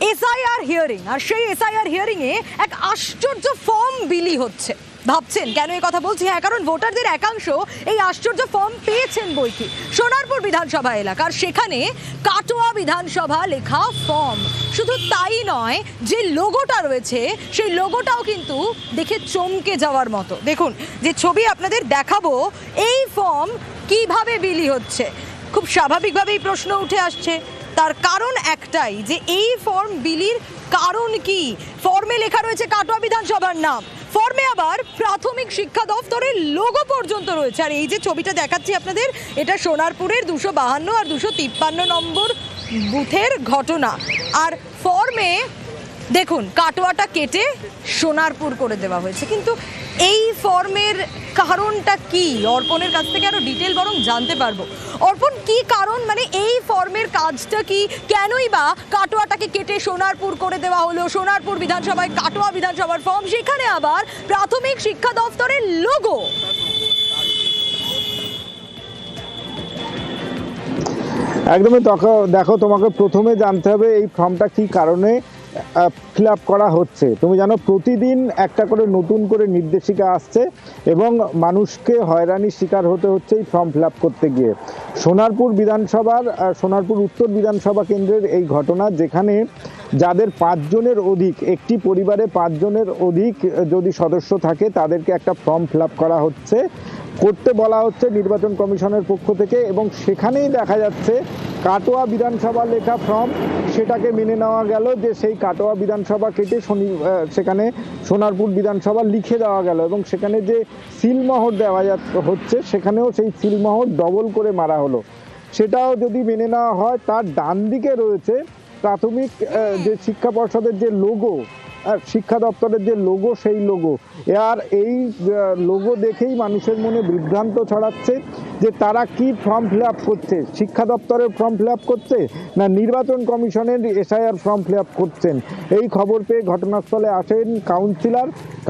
SIR hearing, আর সেই SIR hearing এ এক আশ্চর্য ফর্ম বিলি হচ্ছে। ভাবছেন কেন এই কথা বলছি? হ্যাঁ, কারণ ভোটারদের একাংশ এই আশ্চর্য ফর্ম পেয়েছেন বইকি সোনারপুর বিধানসভা এলাকার, সেখানে কাটোয়া বিধানসভা লেখা ফর্ম। শুধু তাই নয়, যে লোগোটা রয়েছে সেই লোগোটাও কিন্তু দেখে চমকে যাওয়ার মতো। দেখুন যে ছবি আপনাদের দেখাবো, এই ফর্ম কিভাবে বিলি হচ্ছে। খুব স্বাভাবিকভাবেই প্রশ্ন উঠে আসছে, তার কারণ একটাই যে এই ফর্ম বিলির কারণ কি? ফর্মে লেখা রয়েছে কাটোয়া বিধানসভার নাম, ফর্মে আবার প্রাথমিক শিক্ষা দপ্তরের লোগো পর্যন্ত রয়েছে। আর এই যে ছবিটা দেখাচ্ছি আপনাদের, এটা সোনারপুরের 252 আর 253 নম্বর বুথের ঘটনা। আর ফর্মে দেখুন কাটোয়াটা কেটে সোনারপুর করে দেওয়া হয়েছে। কিন্তু এই ফর্মের কারণটা কি? অর্পণের কাছ থেকে আরো ডিটেল বরং জানতে পারবো। অর্পণ, কি কারণ, মানে এই ফর্মের কাজটা কি? কেনই বা কাটোয়াটাকে কেটে সোনারপুর করে দেওয়া হলো? সোনারপুর বিধানসভায় কাটোয়া বিধানসভার ফর্ম, সেখানে আবার প্রাথমিক শিক্ষা দপ্তরের লোগো। একদমই। দেখো, তোমাকে প্রথমে জানতে হবে এই ফর্মটা কি কারণে ফিল আপ করা হচ্ছে। তুমি জানো প্রতিদিন একটা করে নতুন করে নির্দেশিকা আসছে এবং মানুষকে হয়রানির শিকার হতে হচ্ছে এই ফর্ম ফিল আপ করতে গিয়ে। সোনারপুর উত্তর বিধানসভা কেন্দ্রের এই ঘটনা, যেখানে যাদের 5 জনের অধিক, একটি পরিবারে 5 জনের অধিক যদি সদস্য থাকে তাদেরকে একটা ফর্ম ফিল আপ করতে বলা হচ্ছে নির্বাচন কমিশনের পক্ষ থেকে। এবং সেখানেই দেখা যাচ্ছে কাটোয়া বিধানসভা লেখা ফর্ম, সেটাকে মেনে নেওয়া গেল যে সেই কাটোয়া বিধানসভা কেটে সেখানে সোনারপুর বিধানসভা লিখে দেওয়া গেল। এবং সেখানে যে সিলমোহর দেওয়া হচ্ছে, সেখানেও সেই সিলমোহর ডবল করে মারা হলো। সেটাও যদি মেনে নেওয়া হয়, তার ডান দিকে রয়েছে প্রাথমিক যে শিক্ষা পর্ষদের যে লোগো, শিক্ষা দপ্তরের যে লোগো, সেই লোগো। আর এই লোগো দেখেই মানুষের মনে বিভ্রান্ত ছড়াচ্ছে যে তারা কি ফর্ম ফিল আপ করছে, শিক্ষা দপ্তরের ফর্ম ফিল আপ করছে না নির্বাচন কমিশনের এসআইআর ফর্ম ফিল আপ করছেন। এই খবর পেয়ে ঘটনাস্থলে আসেন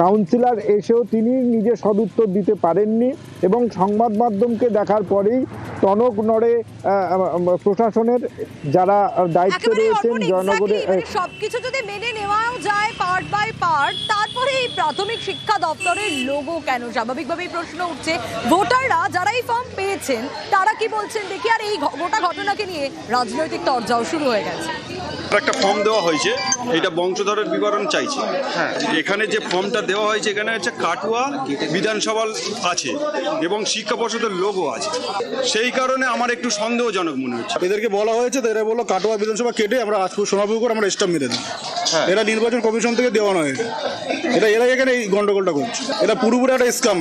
কাউন্সিলর এসেও তিনি নিজে সদুত্তর দিতে পারেননি এবং সংবাদ মাধ্যমকে দেখার পরেই টনক নড়ে প্রশাসনের যারা দায়িত্বে রয়েছেন জয়নগরে। সবকিছু যদি মেনে নেওয়াও যায় পার্ট বাই পার্ট, তারপরে এই প্রাথমিক শিক্ষা দপ্তরের লোগো কেন? স্বাভাবিকভাবেই প্রশ্ন উঠছে। ভোটাররা যারা এই ফর্ম পেয়েছেন তারা কি বলছেন দেখি। আর এই গোটা ঘটনাকে নিয়ে রাজনৈতিক তরজাও শুরু হয়ে গেছে। একটা ফর্ম দেওয়া হয়েছে, এটা বংশধরের বিবরণ চাইছে। হ্যাঁ, এখানে যে ফর্মটা দেওয়া হয়েছে, এখানে হচ্ছে কাটোয়া বিধানসভা আছে এবং শিক্ষা পর্ষদের লোগো আছে। সেই কারণে আমার একটু সন্দেহজনক মনে হচ্ছে। এদেরকে বলা হয়েছে তো এরা বললো কাটোয়া বিধানসভা কেটে আমরা আজপুর সোনারপুর করে আমরা স্টাম্প মেরে দিই। এরা নির্বাচন কমিশন থেকে দেওয়া নয়, এরা এখানে এই গন্ডগোলটা করছে। এটা পুরোপুরি একটা স্ক্যাম।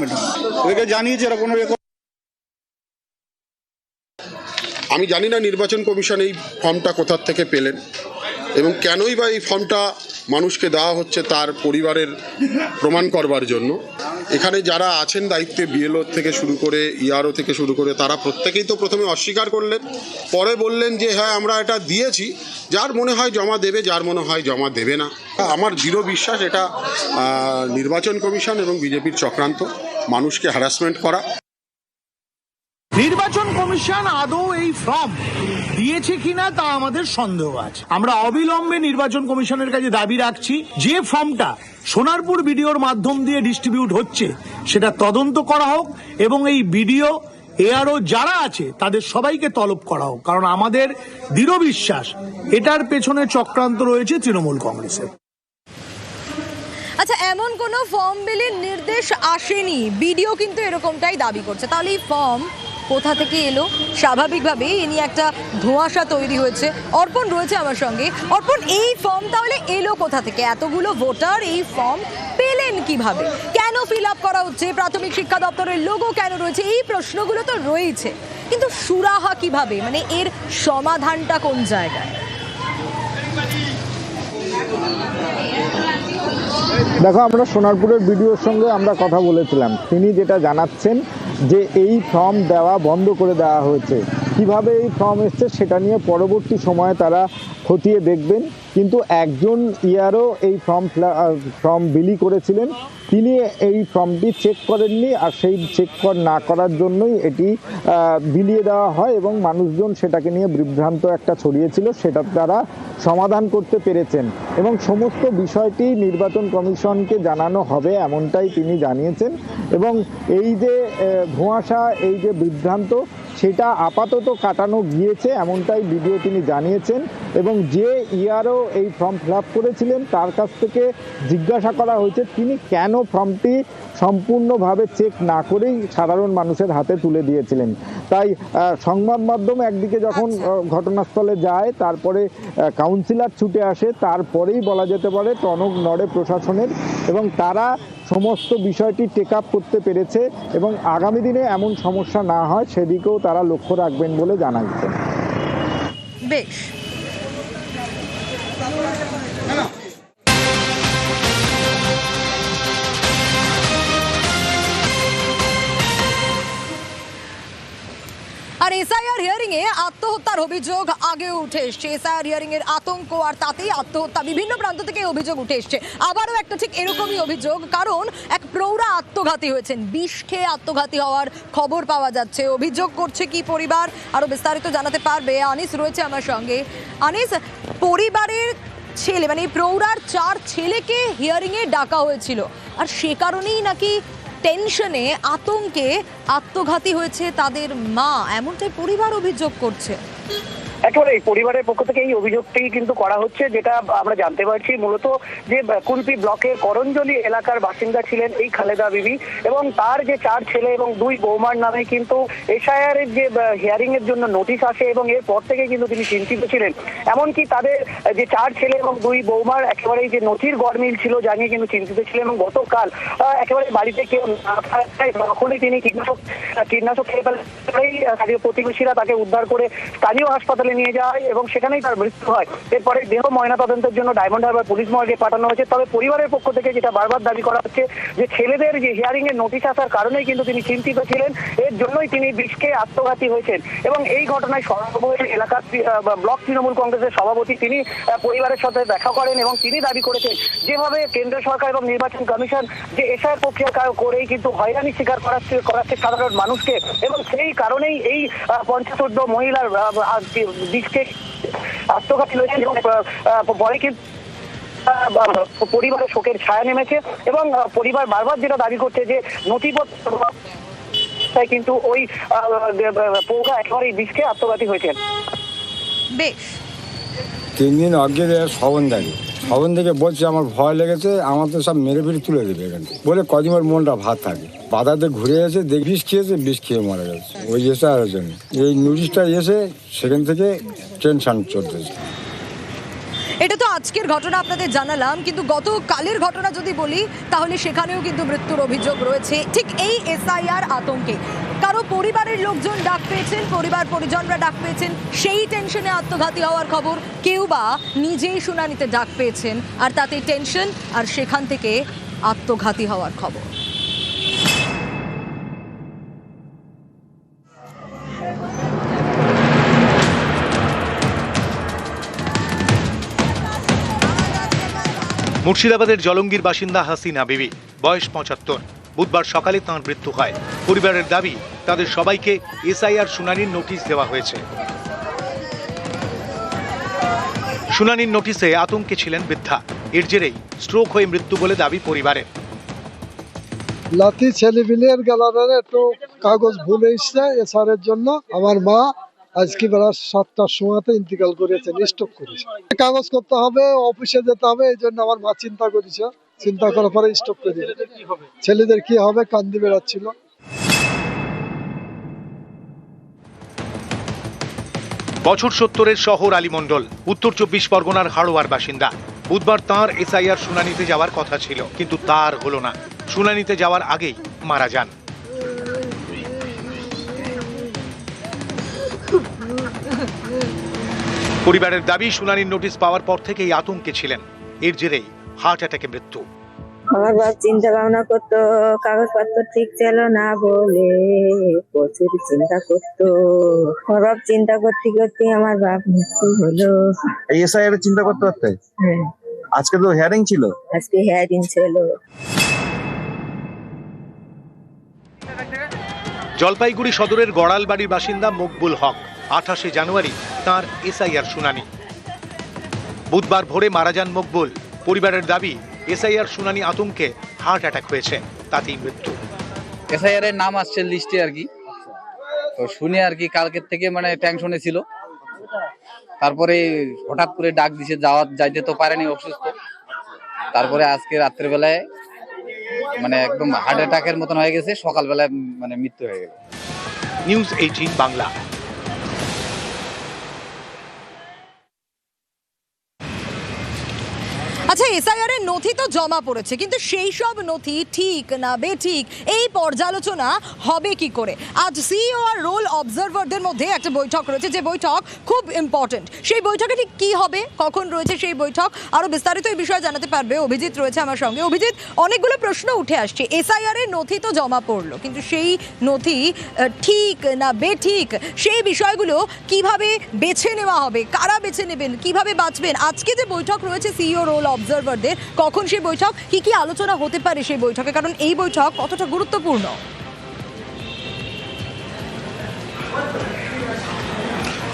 এদেরকে জানিয়েছে এরা কোনো। আমি জানি না নির্বাচন কমিশন এই ফর্মটা কোথার থেকে পেলেন এবং কেনই বা এই ফর্মটা মানুষকে দেওয়া হচ্ছে তার পরিবারের প্রমাণ করবার জন্য। এখানে যারা আছেন দায়িত্বে, বিএলও থেকে শুরু করে ইআরও থেকে শুরু করে, তারা প্রত্যেকেই তো প্রথমে অস্বীকার করলেন, পরে বললেন যে হ্যাঁ আমরা এটা দিয়েছি, যার মনে হয় জমা দেবে, যার মনে হয় জমা দেবে না। আমার দৃঢ় বিশ্বাস এটা নির্বাচন কমিশন এবং বিজেপির চক্রান্ত, মানুষকে হ্যারাসমেন্ট করা। নির্বাচন কমিশন আদৌ এই ফর্ম দিয়েছে কিনা তা আমাদের সন্দেহ আছে। আমরা অবিলম্বে নির্বাচন কমিশনের কাছে দাবি রাখছি, যে ফর্মটা সোনারপুর বিডিওর মাধ্যম দিয়ে ডিস্ট্রিবিউট হচ্ছে সেটা তদন্ত করা হোক এবং এই বিডিও এআরও যারা আছে তাদের সবাইকে তলব করা হোক। কারণ আমাদের দৃঢ় বিশ্বাস এটার পেছনে চক্রান্ত রয়েছে তৃণমূল কংগ্রেসের। আচ্ছা, এমন কোনো ফর্ম বিলির নির্দেশ আসেনি, বিডিও কিন্তু এরকমটাই দাবি করছে। তাহলে এই ফর্ম কোথা থেকে এলো? স্বাভাবিকভাবেই এ নিয়ে একটা ধোঁয়াশা তৈরি হয়েছে। অর্পণ রয়েছে আমার সঙ্গে। অর্পণ, এই ফর্ম তাহলে এলো কোথা থেকে? এতগুলো ভোটার এই ফর্ম পেলেন কিভাবে? কেন ফিল আপ করা হচ্ছে? প্রাথমিক শিক্ষা দপ্তরের লোগো কেন রয়েছে? এই প্রশ্নগুলো তো রয়েছে, কিন্তু সুরাহা কিভাবে? মানে এর সমাধানটা কোন জায়গায়? দেখো, আমরা সোনারপুরের বিডিওর সঙ্গে আমরা কথা বলেছিলাম। তিনি যেটা জানাচ্ছেন যে এই ফর্ম দেওয়া বন্ধ করে দেওয়া হয়েছে। কিভাবে এই ফর্ম এসছে সেটা নিয়ে পরবর্তী সময়ে তারা খতিয়ে দেখবেন। কিন্তু একজন ইয়ারও এই ফর্ম বিলি করেছিলেন, তিনি এই ফর্মটি চেক করেননি, আর সেই চেক না করার জন্যই এটি বিলিয়ে দেওয়া হয় এবং মানুষজন সেটাকে নিয়ে বিভ্রান্ত একটা ছড়িয়েছিল, সেটা তারা সমাধান করতে পেরেছেন এবং সমস্ত বিষয়টি নির্বাচন কমিশনকে জানানো হবে এমনটাই তিনি জানিয়েছেন। এবং এই যে ধোঁয়াশা, এই যে বিভ্রান্ত, সেটা আপাতত কাটানো গিয়েছে এমনটাই ভিডিও তিনি জানিয়েছেন। এবং যে ইয়ারও এই ফর্ম ফিল আপ করেছিলেন তার কাছ থেকে জিজ্ঞাসা করা হয়েছে তিনি কেন ফর্মটি সম্পূর্ণভাবে চেক না করেই সাধারণ মানুষের হাতে তুলে দিয়েছিলেন। তাই সংবাদ মাধ্যম একদিকে যখন ঘটনাস্থলে যায়, তারপরে কাউন্সিলর ছুটে আসে, তারপরেই বলা যেতে পারে টনক নড়ে প্রশাসনের এবং তারা সমস্ত বিষয়টি টেক আপ করতে পেরেছে এবং আগামী দিনে এমন সমস্যা না হয় সেদিকেও তারা লক্ষ্য রাখবেন বলে জানাচ্ছেন। বেশ, আর এসআইআর হিয়ারিং এ আত্মহত্যার অভিযোগ আগে উঠে এসছে। এসআইআর হিয়ারিং এর আতঙ্ক আর তাতেই আত্মহত্যা, বিভিন্ন প্রান্ত থেকে অভিযোগ উঠে এসছে। আবারও একটা ঠিক এরকমই অভিযোগ, কারণ এক প্রৌঢ়া আত্মঘাতী হয়েছেন, বিষ খেয়ে আত্মঘাতী হওয়ার খবর পাওয়া যাচ্ছে। অভিযোগ করছে কি পরিবার, আরো বিস্তারিত জানাতে পারবে আনিস রয়েছে আমার সঙ্গে। আনিস, পরিবারের ছেলে মানে প্রৌঢ়ার 4 ছেলেকে হিয়ারিং এ ডাকা হয়েছিল, আর সে কারণেই নাকি টেনশনে আতঙ্কে আত্মঘাতী হয়েছে তাদের মা, এমনটাই পরিবার অভিযোগ করছে। একেবারে এই পরিবারের পক্ষ থেকে এই অভিযোগটি কিন্তু করা হচ্ছে, যেটা আমরা জানতে পারছি মূলত যে কুলপি ব্লকের করঞ্জলি এলাকার বাসিন্দা ছিলেন এই খালেদা বিবি এবং তার যে 4 ছেলে এবং 2 বৌমার নামে কিন্তু এসআইআর এর যে হিয়ারিং এর জন্য নোটিশ আসে এবং এরপর থেকে কিন্তু তিনি চিন্তিত ছিলেন। এমনকি তাদের যে 4 ছেলে এবং 2 বৌমার একেবারে যে নথির গড়মিল ছিল জানিয়ে কিন্তু চিন্তিত ছিলেন এবং গতকাল একেবারে বাড়িতে কেউ তখনই তিনি কীটনাশক খেয়ে ফেলেই স্থানীয় প্রতিবেশীরা তাকে উদ্ধার করে স্থানীয় হাসপাতালে নিয়ে যাওয়া হয় এবং সেখানেই তার মৃত্যু হয়। এরপরে দেহ ময়নাতদন্তের জন্য ডায়মন্ড হারবার পুলিশ মর্গে পাঠানো হয়েছে। তবে পরিবারের পক্ষ থেকে যেটা বারবার দাবি করা হচ্ছে যে ছেলেদের যে হিয়ারিং এর নোটিশ আসার কারণেই কিন্তু তিনি চিন্তিত ছিলেন, এর জন্যই তিনি বিষকে আত্মঘাতী হয়েছেন। এবং এই ঘটনায় সর্বভারতীয় এলাকার ব্লক তৃণমূল কংগ্রেসের সভাপতি তিনি পরিবারের সাথে দেখা করেন এবং তিনি দাবি করেছেন যেভাবে কেন্দ্র সরকার এবং নির্বাচন কমিশন যে এসআইআর প্রক্রিয়া করেই কিন্তু হয়রানি স্বীকার করাচ্ছে সাধারণ মানুষকে এবং সেই কারণেই এই 75 মহিলার বিষকে আত্মঘাতী হয়েছে এবং পরে কিন্তু পরিবারের শোকের ছায়া নেমেছে এবং পরিবার বারবার যেটা দাবি করছে যে নথিপত্র কিন্তু ওই পৌঁছা একেবারে বিষকে আত্মঘাতী হয়েছে। বেশ, 3 দিন আগে শবন থেকে বলছে আমার ভয় লেগেছে, আমার তো সব মেরে ফেরে তুলে দেবে এখান থেকে বলে কদিন ওর মনটা ভাত থাকে। বাধাতে ঘুরে এসে বিষ খেয়েছে, বিষ খেয়ে মারা গেছে ওই এসআইআর জন্য। এই নোটিশটা এসে সেখান থেকে টেনশন চলতেছে। এটা তো আজকের ঘটনা আপনাদের জানালাম, কিন্তু গতকালের ঘটনা যদি বলি তাহলে সেখানেও কিন্তু মৃত্যুর অভিযোগ রয়েছে ঠিক এই এসআইআর আতঙ্কে। কারো পরিবারের লোকজন ডাক পেয়েছেন, পরিবার পরিজনরা ডাক পেয়েছেন, সেই টেনশনে আত্মঘাতী হওয়ার খবর, কেউ বা নিজেই শুনানিতে ডাক পেয়েছেন আর তাতে টেনশন আর সেখান থেকে আত্মঘাতী হওয়ার খবর। মুর্শিদাবাদের জলঙ্গির বাসিন্দা হাসিনা বিবি, বয়স 75। বুধবার সকালে তাঁর মৃত্যু হয়। পরিবারের দাবি তাদের সবাইকে এসআইআর শুনানির নোটিশ দেওয়া হয়েছে। শুনানির নোটিশে আতঙ্কে ছিলেন বৃদ্ধা, এর জেরেই স্ট্রোক হয়ে মৃত্যু বলে দাবি পরিবারের। লাতি ছেলেপিলের গেলার একটু কাগজ ভুলে এসছে এসআরের জন্য। আমার মা আজকে বেলা 7টার সময়তে ইন্তেকাল করেছেন, স্ট্রোক করেছে। কাগজ করতে হবে, অফিসে যেতে হবে, এই জন্য আমার মা চিন্তা করেছে। চিন্তা করার পরে স্ট্রোক করে ছেলেদের কি হবে, কান্দি বেড়াচ্ছিল। বছর 70-এর শহর আলীমণ্ডল, উত্তর 24 পরগনার হাড়োয়ার বাসিন্দা। বুধবার তাঁর এসআইআর শুনানিতে যাওয়ার কথা ছিল, কিন্তু তার হলো না। শুনানিতে যাওয়ার আগেই মারা যান। পরিবারের দাবি শুনানির নোটিশ পাওয়ার পর থেকেই আতঙ্কে ছিলেন, এর জেরেই হার্ট অ্যাটাকে মৃত্যু। আমার বাপ চিন্তা ভাবনা করতো, কাগজপত্র ঠিক ছিল না বলে প্রচুর চিন্তা করতো। আমার বাপ চিন্তা করতে করতে আমার বাপ মৃত্যু হলো। এই এসআইআর চিন্তা করতে করতে হ্যাঁ, আজকে তো হিয়ারিং ছিল। আজকে হিয়ারিং ছিল। জলপাইগুড়ি সদরের গড়ালবাড়ির বাসিন্দা মকবুল হক। 28 জানুয়ারি তাঁর এসআইআর শুনানি। বুধবার ভোরে মারা যান মকবুল। পরিবারের দাবি, এসআইআর শুনানি আতঙ্কে হার্ট অ্যাটাক হয়েছে, তাতেই মৃত্যু। এসআইআর এর নাম আসছে লিস্টে আর কি, তো শুনে আর কি কালকের থেকে মানে টেনশনে ছিল। তারপরে হঠাৎ করে ডাক দিছে, যাইতে তো পারেনি, অসুস্থ। তারপরে আজকে রাত্রেবেলায় মানে একদম হার্ট অ্যাটাকের মতন হয়ে গেছে, সকালবেলায় মানে মৃত্যু হয়ে গেল। নিউজ 18 বাংলা। আচ্ছা, এসআইআর এর নথি তো জমা পড়েছে, কিন্তু সেই সব নথি ঠিক না বেঠিক এই পর্যালোচনা হবে কি করে? আজ সিইও আর রোল অবজারভারদের মধ্যে একটা বৈঠক রয়েছে, যে বৈঠক খুব ইম্পর্টেন্ট। সেই বৈঠকে ঠিক কি হবে, কখন রয়েছে সেই বৈঠক, আরো বিস্তারিত এই বিষয়ে জানাতে পারবে অভিজিৎ রয়েছে আমার সঙ্গে। অভিজিৎ, অনেকগুলো প্রশ্ন উঠে আসছে। এসআইআর এর নথি তো জমা পড়লো, কিন্তু সেই নথি ঠিক না বেঠিক সেই বিষয়গুলো কিভাবে বেছে নেওয়া হবে, কারা বেছে নেবেন, কিভাবে বাঁচবেন? আজকে যে বৈঠক রয়েছে সিইও রোল অবজারভারদের, কখন সেই বৈঠক, কি কি আলোচনা হতে পারে সেই বৈঠকে, কারণ এই বৈঠক কতটা গুরুত্বপূর্ণ?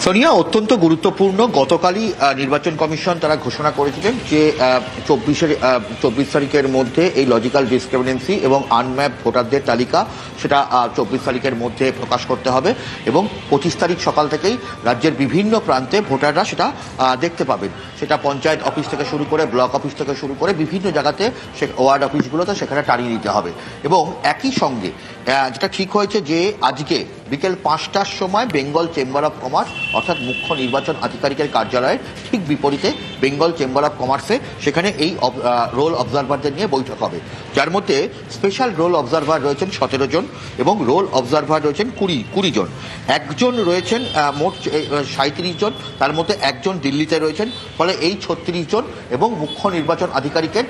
সোনিয়া, অত্যন্ত গুরুত্বপূর্ণ। গতকালই নির্বাচন কমিশন তারা ঘোষণা করেছিলেন যে 24 তারিখের মধ্যে এই লজিক্যাল ডিসক্রিমিনেন্সি এবং আনম্যাপ ভোটারদের তালিকা সেটা 24 তারিখের মধ্যে প্রকাশ করতে হবে, এবং 25 তারিখ সকাল থেকেই রাজ্যের বিভিন্ন প্রান্তে ভোটাররা সেটা দেখতে পাবেন। সেটা পঞ্চায়েত অফিস থেকে শুরু করে, ব্লক অফিস থেকে শুরু করে বিভিন্ন জায়গাতে, ওয়ার্ড অফিসগুলোতে সেখানে টানিয়ে দিতে হবে। এবং একই সঙ্গে যেটা ঠিক হয়েছে যে আজকে বিকেল 5টার সময় বেঙ্গল চেম্বার অফ কমার্স অর্থাৎ মুখ্য নির্বাচন আধিকারিকের কার্যালয়ের ঠিক বিপরীতে বেঙ্গল চেম্বার অফ কমার্সে সেখানে এই রোল অবজারভারদের নিয়ে বৈঠক হবে, যার মধ্যে স্পেশাল রোল অবজারভার রয়েছেন 17 জন এবং রোল অবজারভার রয়েছেন 20 জন। একজন রয়েছেন, মোট 37 জন, তার মধ্যে একজন দিল্লিতে রয়েছেন। ফলে এই 36 জন এবং মুখ্য নির্বাচন আধিকারিকের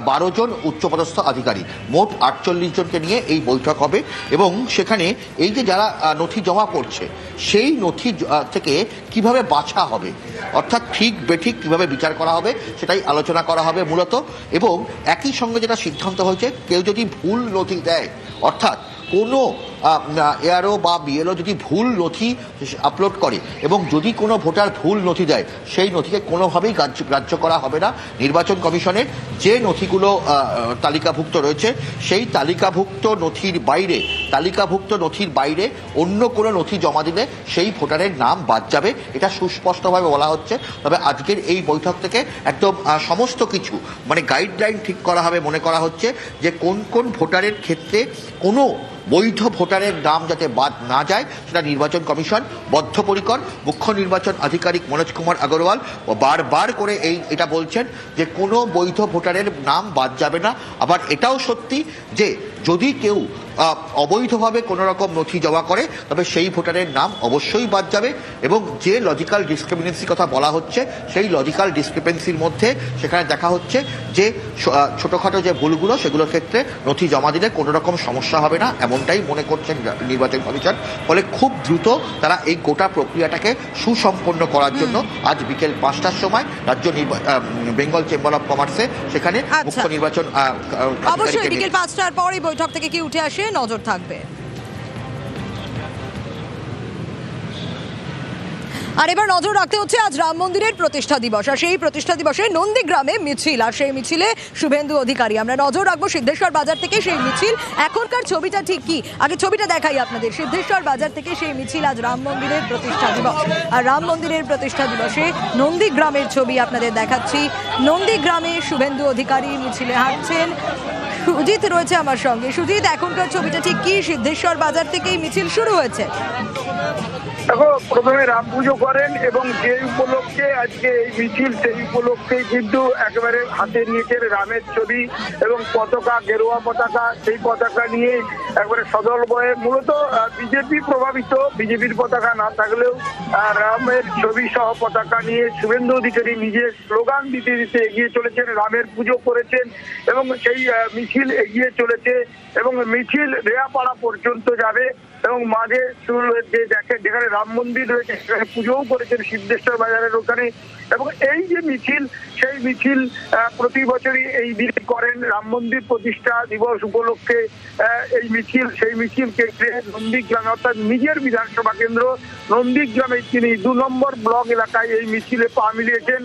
12 জন উচ্চপদস্থ আধিকারিক, মোট 48 জনকে নিয়ে এই বৈঠক হবে। এবং সেখানে এই যে যারা নথি জমা করছে সেই নথি থেকে কিভাবে বাছা হবে, অর্থাৎ ঠিক বেঠিক কিভাবে বিচার করা হবে, সেটাই আলোচনা করা হবে মূলত। এবং একই সঙ্গে যেটা সিদ্ধান্ত হয়েছে, কেউ যদি ভুল নথি দেয়, অর্থাৎ কোনো এআরও বা বিএলও যদি ভুল নথি আপলোড করে এবং যদি কোনো ভোটার ভুল নথি দেয়, সেই নথিকে কোনোভাবেই গ্রাহ্য করা হবে না। নির্বাচন কমিশনের যে নথিগুলো তালিকাভুক্ত রয়েছে, সেই তালিকাভুক্ত নথির বাইরে অন্য কোনো নথি জমা দিলে সেই ভোটারের নাম বাদ যাবে, এটা সুস্পষ্টভাবে বলা হচ্ছে। তবে আজকের এই বৈঠক থেকে একদম সমস্ত কিছু মানে গাইডলাইন ঠিক করা হবে। মনে করা হচ্ছে যে কোন কোন ভোটারের ক্ষেত্রে কোনো বৈধ ভোটারের নাম যাতে বাদ না যায়, সেটা নির্বাচন কমিশন বদ্ধপরিকর। মুখ্য নির্বাচন আধিকারিক মনোজ কুমার আগরওয়াল বারবার করে এটা বলছেন যে কোনো বৈধ ভোটারের নাম বাদ যাবে না। আবার এটাও সত্যি যে যদি কেউ অবৈধভাবে কোনো রকম নথি জমা করে, তবে সেই ভোটারের নাম অবশ্যই বাদ যাবে। এবং যে লজিক্যাল ডিসক্রিমিনেন্সির কথা বলা হচ্ছে, সেই লজিক্যাল ডিসক্রিপেন্সির মধ্যে সেখানে দেখা হচ্ছে যে ছোটোখাটো যে ভুলগুলো, সেগুলোর ক্ষেত্রে নথি জমা দিলে কোনো রকম সমস্যা হবে না, এমনটাই মনে করছেন নির্বাচন কমিশন। ফলে খুব দ্রুত তারা এই গোটা প্রক্রিয়াটাকে সুসম্পন্ন করার জন্য আজ বিকেল 5টার সময় রাজ্য বেঙ্গল চেম্বার অফ কমার্সে সেখানে মুখ্য নির্বাচন অবশ্যই বিকেল 5টার পর এই বৈঠক থেকে কি উঠে আসে নজর থাকবে। আর এবার নজর রাখতে হচ্ছে আজ রাম মন্দিরের প্রতিষ্ঠা দিবস, আর সেই প্রতিষ্ঠা দিবসে নন্দীগ্রামে মিছিল, আর সেই মিছিলে শুভেন্দু অধিকারী। আমরা নজর রাখবো সিদ্ধেশ্বর বাজার থেকে সেই মিছিল। এখনকার ছবিটা ঠিক কি, আগে ছবিটা দেখাই আপনাদের। সিদ্ধেশ্বর বাজার থেকে সেই মিছিল আজ রাম মন্দিরের প্রতিষ্ঠা দিবস, আর রাম মন্দিরের প্রতিষ্ঠা দিবসে নন্দীগ্রামের ছবি আপনাদের দেখাচ্ছি। নন্দীগ্রামে শুভেন্দু অধিকারী মিছিলে হাঁটছেন। সুজিত রয়েছে আমার সঙ্গে। সুজিত, এখনকার ছবিটা ঠিক কি? সিদ্ধেশ্বর বাজার থেকেই মিছিল শুরু হয়েছে। দেখো, প্রথমে রাম পুজো করেন এবং যে উপলক্ষে আজকে এই মিছিল, সেই উপলক্ষে কিন্তু একেবারে হাতে নিয়েছেন রামের ছবি এবং পতাকা, গেরুয়া পতাকা। সেই পতাকা নিয়ে একবারে সদল বয়ে, মূলত বিজেপি প্রভাবিত, বিজেপির পতাকা না থাকলেও রামের ছবি সহ পতাকা নিয়ে শুভেন্দু অধিকারী নিজের স্লোগান দিতে দিতে এগিয়ে চলেছেন, রামের পুজো করেছেন এবং সেই মিছিল এগিয়ে চলেছে এবং মিছিল রেয়াপাড়া পর্যন্ত যাবে এবং মাঝে যে যেখানে রাম মন্দির রয়েছে সেখানে পুজোও করেছেন সিদ্ধেশ্বর বাজারের ওখানে। এবং এই যে মিছিল, সেই মিছিল প্রতি বছরই এই দিন করেন রাম মন্দির প্রতিষ্ঠা দিবস উপলক্ষে এই মিছিল। সেই মিছিল কেন্দ্রে নন্দীগ্রামে, অর্থাৎ নিজের বিধানসভা কেন্দ্র নন্দীগ্রামে তিনি 2 নম্বর ব্লক এলাকায় এই মিছিলে পা মিলিয়েছেন।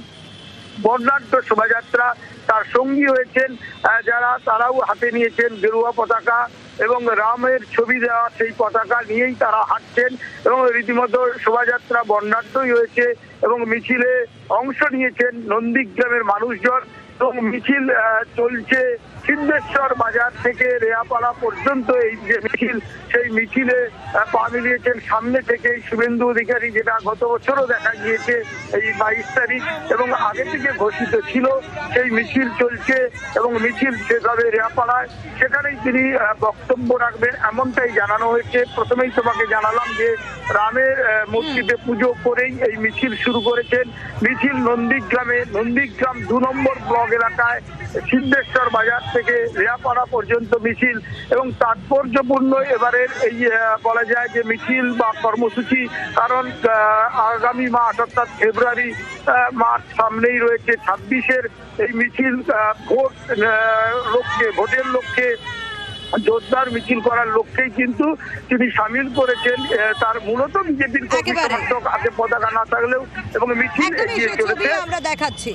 বর্ণাঢ্য শোভাযাত্রা, তার সঙ্গী হয়েছেন তারাও হাতে নিয়েছেন গেরুয়া পতাকা এবং রামের ছবি দেওয়া সেই পতাকা নিয়েই তারা হাঁটছেন এবং রীতিমতো শোভাযাত্রা বর্ণাঢ্যই হয়েছে এবং মিছিলে অংশ নিয়েছেন নন্দীগ্রামের মানুষজন এবং মিছিল চলছে সিদ্ধেশ্বর বাজার থেকে রেয়াপাড়া পর্যন্ত। এই যে মিছিল, সেই মিছিলে পা মিলিয়েছেন সামনে থেকেই শুভেন্দু অধিকারী, যেটা গত বছরও দেখা গিয়েছে এই 22 তারিখ এবং আগে থেকে ঘোষিত ছিল। সেই মিছিল চলছে এবং মিছিল শেষ হবে রেয়াপাড়ায়, সেখানেই তিনি বক্তব্য রাখবেন এমনটাই জানানো হয়েছে। প্রথমেই তোমাকে জানালাম যে রামের মূর্তিতে পুজো করেই এই মিছিল শুরু করেছেন। মিছিল নন্দীগ্রাম 2 নম্বর ব্লক এলাকায় সিদ্ধেশ্বর বাজার থেকে রেয়াপাড়া পর্যন্ত মিছিল এবং তাৎপর্যপূর্ণ এবারের এই বলা যায় যে মিছিল বা কর্মসূচি, কারণ আগামী মাস অর্থাৎ ফেব্রুয়ারি মাস সামনেই রয়েছে। 26-এর এই মিছিল ভোটের লক্ষ্যে জোরদার মিছিল করার লক্ষ্যেই কিন্তু তিনি সামিল করেছেন। তার মূলত বিজেপির কর্মী সমর্থক হাতে পতাকা না থাকলেও এবং মিছিল এগিয়ে চলেছে। আমরা দেখাচ্ছি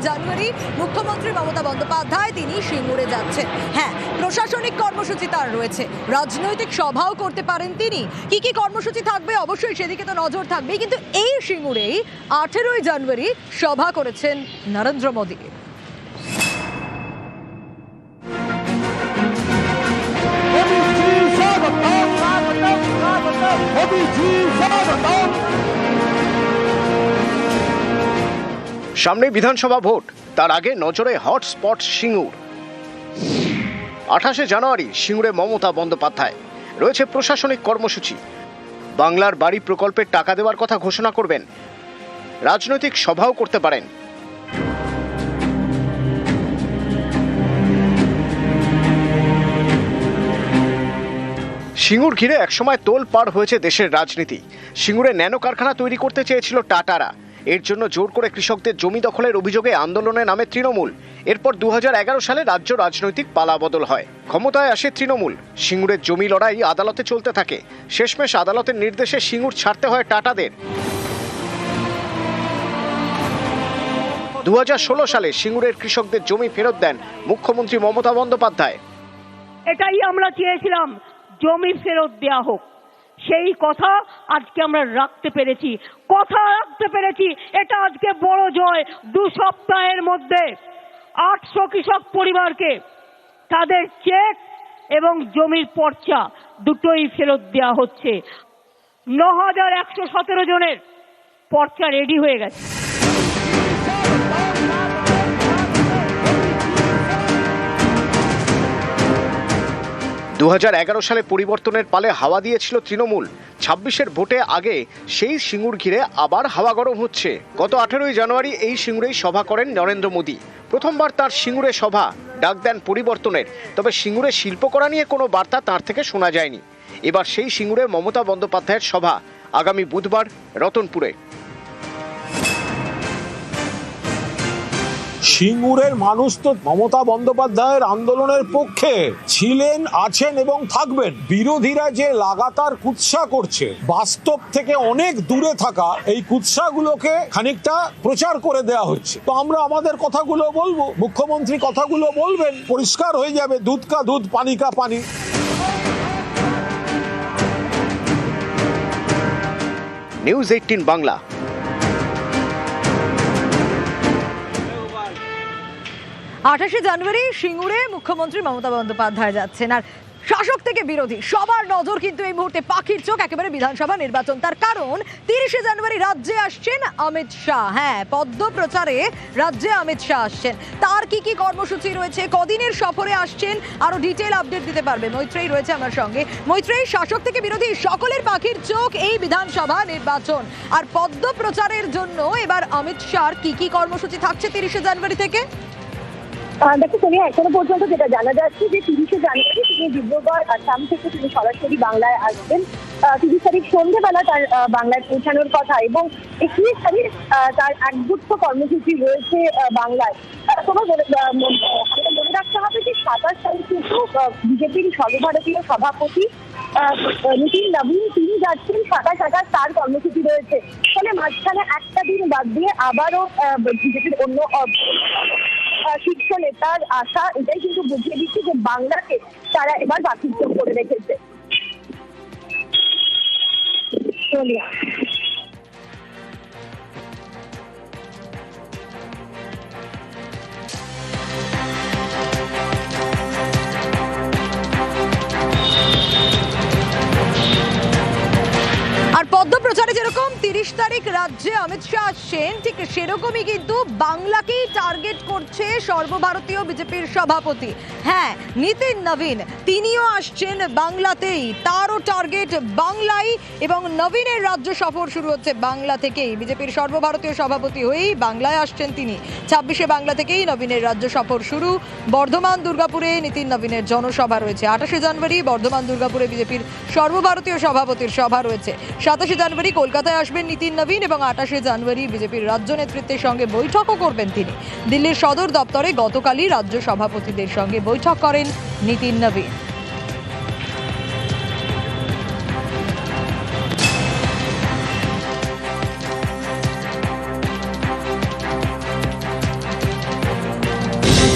জানুয়ারি মুখ্যমন্ত্রী মমতা বন্দ্যোপাধ্যায় তিনি সিঙ্গুরে যাচ্ছেন। হ্যাঁ, প্রশাসনিক কর্মসূচি তার রয়েছে, রাজনৈতিক সভাও করতে পারেন তিনি। কি কি কর্মসূচি থাকবে অবশ্যই সেদিকে তো নজর থাকবে, কিন্তু এই সিঙ্গুরেই 18ই জানুয়ারি সভা করেছেন নরেন্দ্র মোদী। সামনে বিধানসভা ভোট, তার আগে নজরে হটস্পট সিঙ্গুর। 28শে জানুয়ারি সিঙ্গুরে মমতা বন্দ্যোপাধ্যায়, রয়েছে প্রশাসনিক কর্মসূচি। বাংলার বাড়ি প্রকল্পের টাকা দেওয়ার কথা ঘোষণা করবেন, রাজনৈতিক সভাও করতে পারেন। সিঙ্গুর ঘিরে একসময় তোলপাড় হয়েছে দেশের রাজনীতি। সিঙ্গুরে ন্যানো কারখানা তৈরি করতে চেয়েছিল টাটারা, এর জন্য জোর করে কৃষকদের জমি দখলের অভিযোগে আন্দোলনে নামে তৃণমূল। এরপর 2011 সালে রাজ্য রাজনৈতিক পালাবদল হয়, ক্ষমতায় আসে তৃণমূল। সিঙ্গুরের জমি লড়াই আদালতে চলতে থাকে, শেষমেশ আদালতের নির্দেশে সিঙ্গুর ছাড়তে হয় টাটাদের। 2016 সালে সিঙ্গুরের কৃষকদের জমি ফেরত দেন মুখ্যমন্ত্রী মমতা বন্দ্যোপাধ্যায়। এটাই আমরা চেয়েছিলাম, জমি ফেরত দেওয়া হোক। সেই কথা আজকে আমরা রাখতে পেরেছি, এটা আজকে বড় জয়। 2 সপ্তাহের মধ্যে 800 কৃষক পরিবারকে তাদের চেক এবং জমির পর্চা দুটোই ফেরত দেওয়া হচ্ছে। 9117 জনের পর্চা রেডি হয়ে গেছে। দু 2011 সালে পরিবর্তনের পালে হাওয়া দিয়েছিল তৃণমূল। 26-এর ভোটে আগে সেই সিঙ্গুর ঘিরে আবার হাওয়া গরম হচ্ছে। গত 18ই জানুয়ারি এই সিঙ্গুরেই সভা করেন নরেন্দ্র মোদী। প্রথমবার তার সিঙ্গুরে সভা, ডাক দেন পরিবর্তনের। তবে সিঙ্গুরে শিল্প করা নিয়ে কোনো বার্তা তার থেকে শোনা যায়নি। এবার সেই সিঙ্গুরে মমতা বন্দ্যোপাধ্যায়ের সভা আগামী বুধবার রতনপুরে। সিঙ্গুরের মানুষ তো মমতা বন্দ্যোপাধ্যায়ের আন্দোলনের পক্ষে ছিলেন, আছেন এবং থাকবেন। বিরোধীরা যে লাগাতার কুৎসা করছে, বাস্তব থেকে অনেক দূরে থাকা এই কুৎসাগুলোকে খানিকটা প্রচার করে দেওয়া হচ্ছে। তো আমরা আমাদের কথাগুলো বলবো, মুখ্যমন্ত্রী কথাগুলো বলবেন, পরিষ্কার হয়ে যাবে, দুধ কা দুধ পানি কা পানি। নিউজ 18 বাংলা। আঠাশে জানুয়ারি সিঙ্গুরে মুখ্যমন্ত্রী মমতা বন্দ্যোপাধ্যায় যাচ্ছেন, আর শাসক থেকে বিরোধী সবার নজর কিন্তু এই মুহূর্তে পাখির চোখ একেবারে বিধানসভা নির্বাচন। তার কারণ 30শে জানুয়ারি রাজ্যে আসছেন অমিত শাহ। হ্যাঁ, পদ্ম প্রচারে রাজ্যে অমিত শাহ আসছেন। তার কি কি কর্মসূচি রয়েছে, কদিনের সফরে আসছেন, আরো ডিটেল আপডেট দিতে পারবে মৈত্রেয়ী রয়েছে আমার সঙ্গে। মৈত্রেয়ী, শাসক থেকে বিরোধী সকলের পাখির চোখ এই বিধানসভা নির্বাচন, আর পদ্ম প্রচারের জন্য এবার অমিত শাহর কি কি কর্মসূচি থাকছে 30শে জানুয়ারি থেকে? দেখো সোনিয়া, এখনো পর্যন্ত যেটা জানা যাচ্ছে যে 30শে জানুয়ারি তিনি ডিব্রুগড় আসাম থেকে তিনি সরাসরি বাংলায় আসবেন। 30 তারিখ সন্ধ্যেবেলা তার বাংলায় পৌঁছানোর কথা, এবং 31 তারিখ তার একগুচ্ছ কর্মসূচি রয়েছে বাংলায়। তোমার মনে রাখতে হবে যে 27 তারিখ কিন্তু বিজেপির সর্বভারতীয় সভাপতি নীতিন নবীন তিনি যাচ্ছেন, 27 তার কর্মসূচি রয়েছে। ফলে মাঝখানে একটা দিন বাদ দিয়ে আবারও বিজেপির অন্য শীর্ষ নেতার আশা এটাই কিন্তু বুঝিয়ে দিচ্ছে যে বাংলাকে তারা এবার বাতিল করে রেখেছে। সোনিয়া, আর পদ্ম প্রচারে যেরকম 30 তারিখ রাজ্যে অমিত শাহ আসছেন, ঠিক সেরকমই কিন্তু বাংলাকেই টার্গেট করছে সর্বভারতীয় বিজেপির সভাপতি। হ্যাঁ, নীতিন নবীন তিনিও আসছেন বাংলাতেই, তারও টার্গেট বাংলাই, এবং নবীনের রাজ্য সফর শুরু হচ্ছে বাংলা থেকেই। বিজেপির সর্বভারতীয় সভাপতি হয়েই বাংলায় আসছেন তিনি। 26শে বাংলা থেকেই নবীনের রাজ্য সফর শুরু। বর্ধমান দুর্গাপুরে নীতিন নবীনের জনসভা রয়েছে। 28শে জানুয়ারি বর্ধমান দুর্গাপুরে বিজেপির সর্বভারতীয় সভাপতির সভা রয়েছে। 27শে জানুয়ারি কলকাতায় আসবেন নীতিন নবীন, এবং 28শে জানুয়ারি বিজেপির রাজ্য নেতৃত্বের সঙ্গে বৈঠকও করবেন তিনি। দিল্লির সদর দপ্তরে গতকালই রাজ্য সভাপতিদের সঙ্গে বৈঠক করেন নীতিন নবীন।